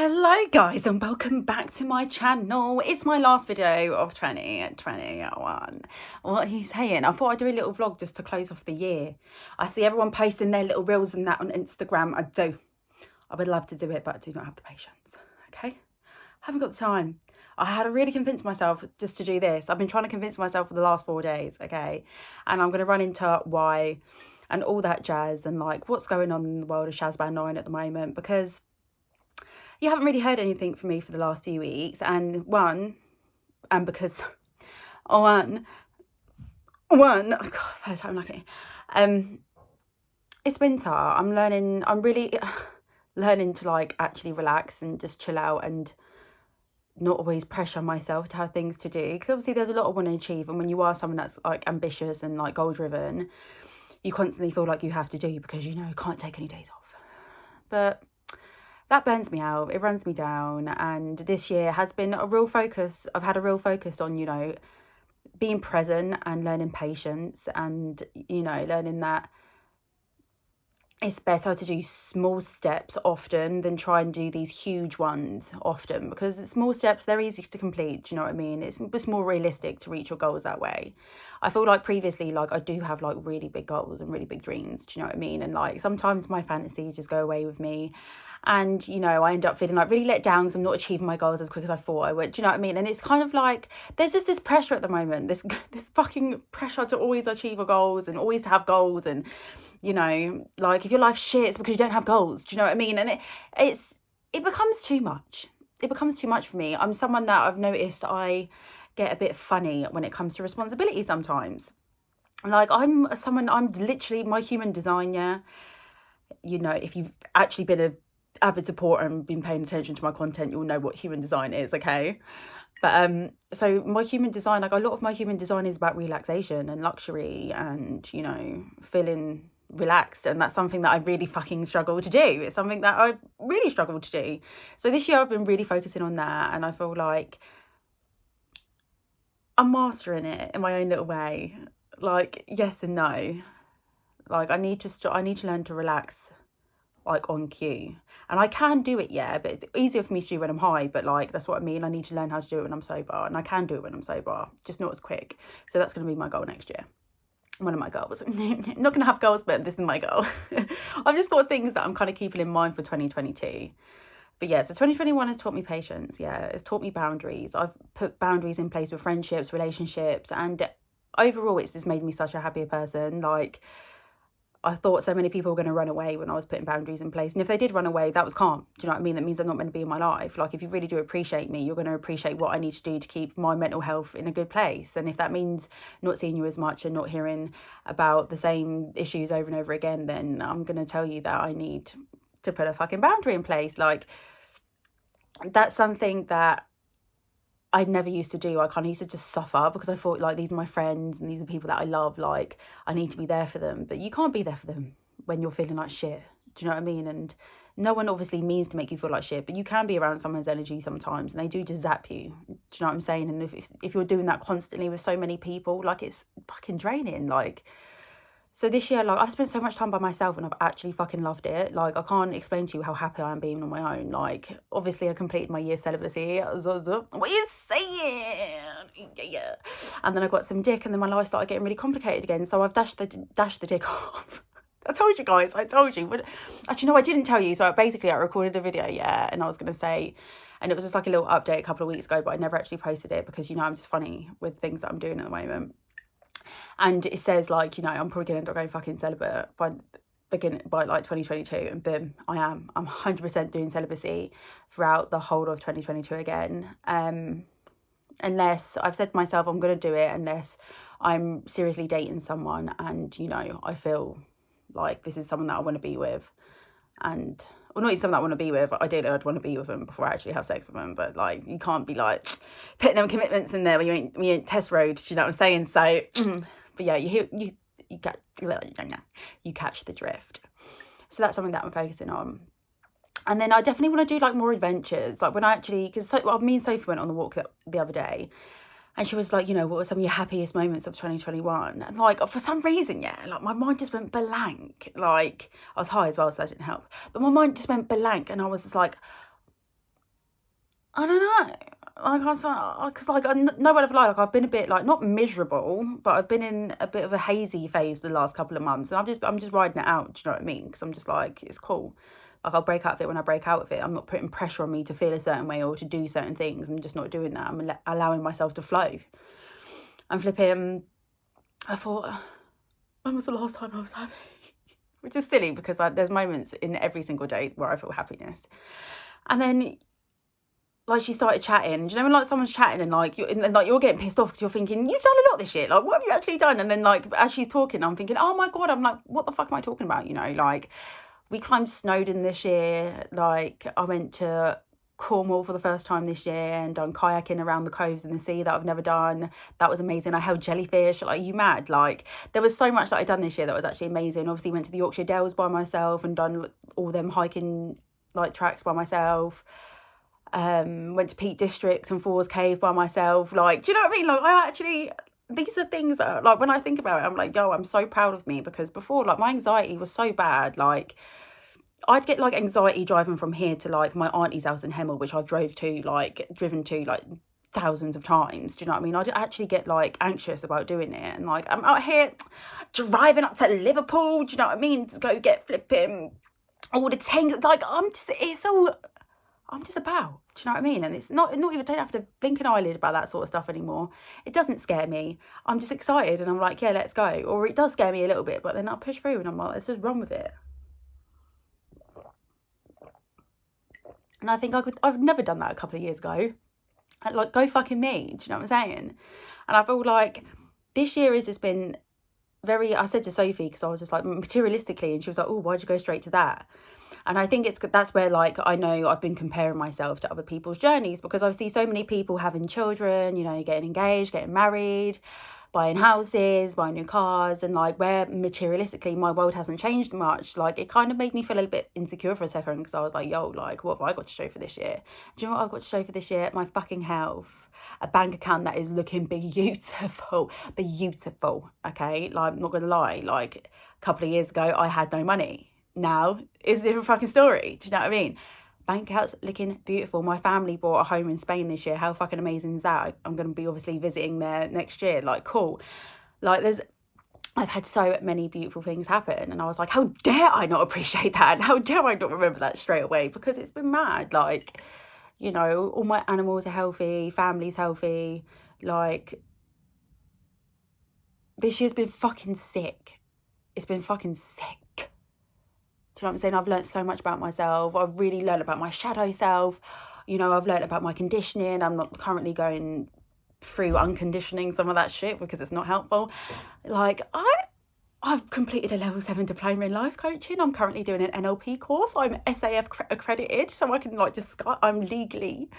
Hello guys and welcome back to my channel. It's my last video of 2021. What are you saying? I thought I'd do a little vlog just to close off the year. I see everyone posting their little reels and that on Instagram. I would love to do it, but I do not have the patience. Okay? Haven't got the time. I had to really convince myself just to do this. I've been trying to convince myself for the last 4 days, okay? And I'm going to run into why and all that jazz and like what's going on in the world of Shaz Band 9 at the moment, because you haven't really heard anything from me for the last few weeks, and because oh God, third time lucky. It's winter. I'm really learning to like actually relax and just chill out and not always pressure myself to have things to do, because obviously there's a lot I want to achieve, and when you are someone that's like ambitious and like goal driven, you constantly feel like you have to do because you can't take any days off. But that burns me out, it runs me down, and this year has been a real focus. I've had a real focus on, being present and learning patience and, learning that it's better to do small steps often than try and do these huge ones often, because small steps, they're easy to complete, do you know what I mean? It's just more realistic to reach your goals that way. I feel like previously, like I do have like really big goals and really big dreams, do you know what I mean? And like sometimes my fantasies just go away with me, and I end up feeling like really let down because I'm not achieving my goals as quick as I thought I would, do you know what I mean? And it's kind of like there's just this pressure at the moment, this fucking pressure to always achieve your goals and always to have goals, and like if your life's shit, it's because you don't have goals, do you know what I mean? And it becomes too much. It becomes too much for me. I'm someone that I've noticed I get a bit funny when it comes to responsibility sometimes. Like I'm literally my human design, yeah. If you've actually been a avid supporter and been paying attention to my content, you'll know what human design is, okay? But so my human design, like a lot of my human design is about relaxation and luxury and feeling relaxed, and that's something that I really fucking struggle to do. It's something that I really struggle to do. So this year I've been really focusing on that, and I feel like I'm mastering it in my own little way. Like yes and no. Like I need to learn to relax like on cue, and I can do it, yeah, but it's easier for me to do when I'm high. But like that's what I mean, I need to learn how to do it when I'm sober, and I can do it when I'm sober, just not as quick. So that's going to be my goal next year. One of my goals. Not going to have goals, but this is my goal. I've just got things that I'm kind of keeping in mind for 2022. But yeah, so 2021 has taught me patience. Yeah, it's taught me boundaries. I've put boundaries in place with friendships, relationships, and overall it's just made me such a happier person. Like I thought so many people were going to run away when I was putting boundaries in place. And if they did run away, that was calm. Do you know what I mean? That means they're not meant to be in my life. Like if you really do appreciate me, you're going to appreciate what I need to do to keep my mental health in a good place. And if that means not seeing you as much and not hearing about the same issues over and over again, then I'm going to tell you that I need to put a fucking boundary in place. Like that's something that I never used to do. I kind of used to just suffer because I thought like these are my friends and these are people that I love, like I need to be there for them. But you can't be there for them when you're feeling like shit, do you know what I mean? And no one obviously means to make you feel like shit, but you can be around someone's energy sometimes and they do just zap you, do you know what I'm saying? And if you're doing that constantly with so many people, like it's fucking draining. Like so this year, like I've spent so much time by myself and I've actually fucking loved it. Like I can't explain to you how happy I am being on my own. Like obviously I completed my year celibacy. What are you saying? Yeah. And then I got some dick, and then my life started getting really complicated again. So I've dashed the dick off. I told you guys, But actually no, I didn't tell you. So basically I recorded a video, yeah, and I was going to say, and it was just like a little update a couple of weeks ago, but I never actually posted it because I'm just funny with things that I'm doing at the moment. And it says like, I'm probably going to end up going fucking celibate by like 2022, and boom, I'm 100% doing celibacy throughout the whole of 2022 again. Unless I've said to myself I'm going to do it unless I'm seriously dating someone and, I feel like this is someone that I want to be with, and or not even someone that I want to be with. Ideally, I'd want to be with them before I actually have sex with them. But like, you can't be like putting them commitments in there when you ain't test road. Do you know what I'm saying? So, but yeah, you catch the drift. So that's something that I'm focusing on. And then I definitely want to do like more adventures. Like when I actually, because me and Sophie went on the walk the other day. And she was like, what were some of your happiest moments of 2021? And like, for some reason, yeah, like my mind just went blank. Like I was high as well, so that didn't help. But my mind just went blank, and I was just like, I don't know. Like, I was because, like, no one ever lie. Like, I've been a bit, like, not miserable, but I've been in a bit of a hazy phase for the last couple of months, and I'm just riding it out. Do you know what I mean? Because I'm just like, it's cool. Like, I'll break out of it when I break out of it. I'm not putting pressure on me to feel a certain way or to do certain things. I'm just not doing that. I'm allowing myself to flow. I'm flipping. I thought, when was the last time I was happy? Which is silly because, like, there's moments in every single day where I feel happiness, and then, like, she started chatting. Do you know when, like, someone's chatting and, like, you're getting pissed off because you're thinking, you've done a lot this shit. Like, what have you actually done? And then, like, as she's talking, I'm thinking, oh my God, I'm like, what the fuck am I talking about? You know, like, we climbed Snowdon this year. Like, I went to Cornwall for the first time this year and done kayaking around the coves in the sea that I've never done. That was amazing. I held jellyfish. Like, you mad? Like, there was so much that I'd done this year that was actually amazing. Obviously, went to the Yorkshire Dales by myself and done all them hiking, like, tracks by myself. Went to Peak District and Falls Cave by myself. Like, do you know what I mean? Like, I actually, these are things that, like, when I think about it, I'm like, yo, I'm so proud of me, because before, like, my anxiety was so bad. Like, I'd get, like, anxiety driving from here to, like, my auntie's house in Hemel, which I've driven to, like, thousands of times. Do you know what I mean? I'd actually get, like, anxious about doing it. And, like, I'm out here driving up to Liverpool, do you know what I mean? To go get flipping all the things. Like, I'm just about, do you know what I mean? And it's not even, don't have to blink an eyelid about that sort of stuff anymore. It doesn't scare me. I'm just excited and I'm like, yeah, let's go. Or it does scare me a little bit, but then I'll push through and I'm like, let's just run with it. And I think I've never done that a couple of years ago. Like, go fucking me, do you know what I'm saying? And I feel like this year has just been very, I said to Sophie, because I was just like, materialistically, and she was like, oh, why'd you go straight to that? And I think that's where, like, I know I've been comparing myself to other people's journeys, because I see so many people having children, you know, getting engaged, getting married, buying houses, buying new cars, and, like, where materialistically my world hasn't changed much. Like, it kind of made me feel a little bit insecure for a second, because I was like, yo, like, what have I got to show for this year? Do you know what I've got to show for this year? My fucking health. A bank account that is looking beautiful, okay? Like, I'm not gonna lie, like, a couple of years ago I had no money. Now it's a different fucking story. Do you know what I mean? Bank accounts looking beautiful. My family bought a home in Spain this year. How fucking amazing is that? I'm going to be obviously visiting there next year. Like, cool. Like, I've had so many beautiful things happen, and I was like, how dare I not appreciate that? And how dare I not remember that straight away? Because it's been mad. Like, you know, all my animals are healthy, family's healthy. Like, this year's been fucking sick. It's been fucking sick. Do you know what I'm saying? I've learned so much about myself. I've really learned about my shadow self. You know, I've learned about my conditioning. I'm not currently going through unconditioning some of that shit because it's not helpful. Like, I've completed a level 7 diploma in life coaching. I'm currently doing an NLP course. I'm SAF accredited, so I can, like, discuss. I'm legally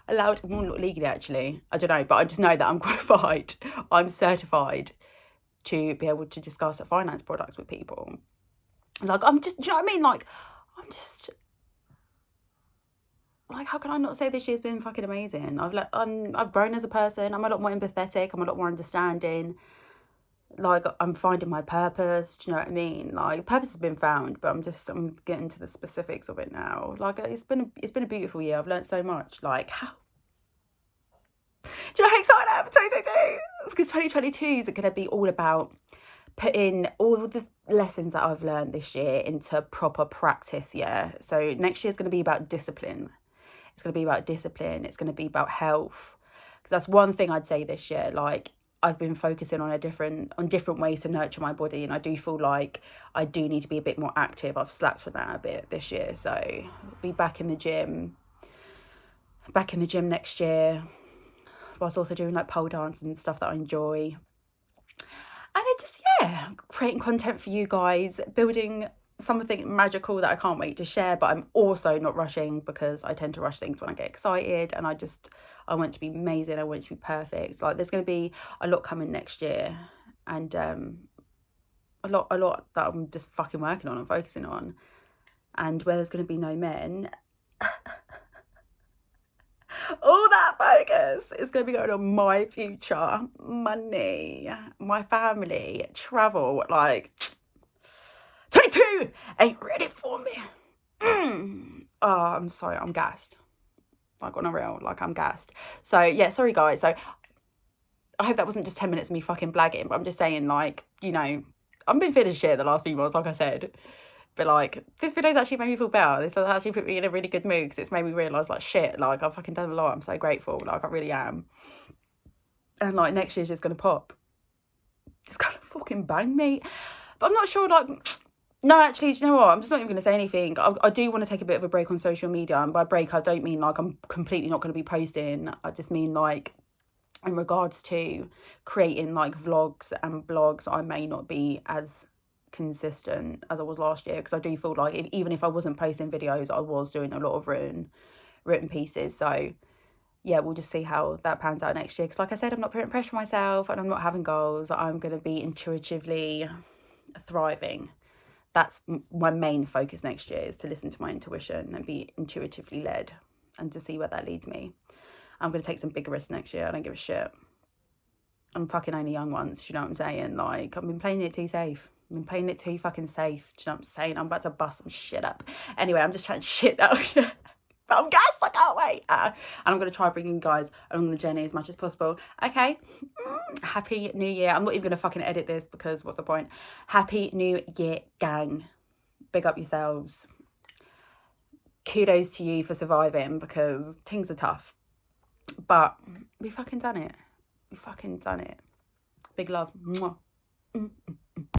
allowed. Well, not legally, actually. I don't know, but I just know that I'm qualified. I'm certified to be able to discuss finance products with people. Like, I'm just, do you know what I mean? Like, I'm just, like, how can I not say this year's been fucking amazing? I've grown as a person. I'm a lot more empathetic. I'm a lot more understanding. Like, I'm finding my purpose. Do you know what I mean? Like, purpose has been found, but I'm getting to the specifics of it now. Like, it's been a beautiful year. I've learned so much. Like, how, do you know how excited I am for 2022? Because 2022 is going to be all about putting all the lessons that I've learned this year into proper practice, yeah? So next year's going to be about discipline. It's going to be about discipline. It's going to be about health. That's one thing I'd say this year. Like, I've been focusing on different ways to nurture my body, and I do feel like I do need to be a bit more active. I've slacked on that a bit this year, so I'll be back in the gym next year, whilst also doing, like, pole dance and stuff that I enjoy. And it just, yeah, creating content for you guys, building something magical that I can't wait to share, but I'm also not rushing, because I tend to rush things when I get excited, and I want it to be amazing. I want it to be perfect. Like, there's going to be a lot coming next year, and a lot that I'm just fucking working on and focusing on. And where there's going to be no men, all that focus is going to be going on my future, money, my family, travel. Like, 22 ain't ready for me. Oh, I'm sorry, I'm gassed. like on a real, like I'm gassed. So yeah, sorry guys. So I hope that wasn't just 10 minutes of me fucking blagging, but I'm just saying, like, you know, I've been feeling shit the last few months, like I said. But like, this video's actually made me feel better. This has actually put me in a really good mood because it's made me realise, like, shit, like, I've fucking done a lot. I'm so grateful. Like, I really am. And like, next year's just gonna pop. It's gonna fucking bang me. But I'm not sure, like, no, actually, do you know what? I'm just not even going to say anything. I do want to take a bit of a break on social media. And by break, I don't mean, like, I'm completely not going to be posting. I just mean, like, in regards to creating, like, vlogs and blogs, I may not be as consistent as I was last year. Because I do feel like even if I wasn't posting videos, I was doing a lot of written pieces. So yeah, we'll just see how that pans out next year. Because like I said, I'm not putting pressure on myself and I'm not having goals. I'm going to be intuitively thriving. That's my main focus next year, is to listen to my intuition and be intuitively led and to see where that leads me. I'm going to take some big risks next year. I don't give a shit. I'm fucking only young once, do you know what I'm saying? Like, I've been playing it too safe. I've been playing it too fucking safe, do you know what I'm saying? I'm about to bust some shit up. Anyway, I'm just trying shit out here. But I'm gassed, I can't wait. And I'm going to try bringing you guys along the journey as much as possible. Okay. Happy New Year. I'm not even going to fucking edit this because what's the point? Happy New Year, gang. Big up yourselves. Kudos to you for surviving because things are tough. But we fucking done it. We fucking done it. Big love. Mwah.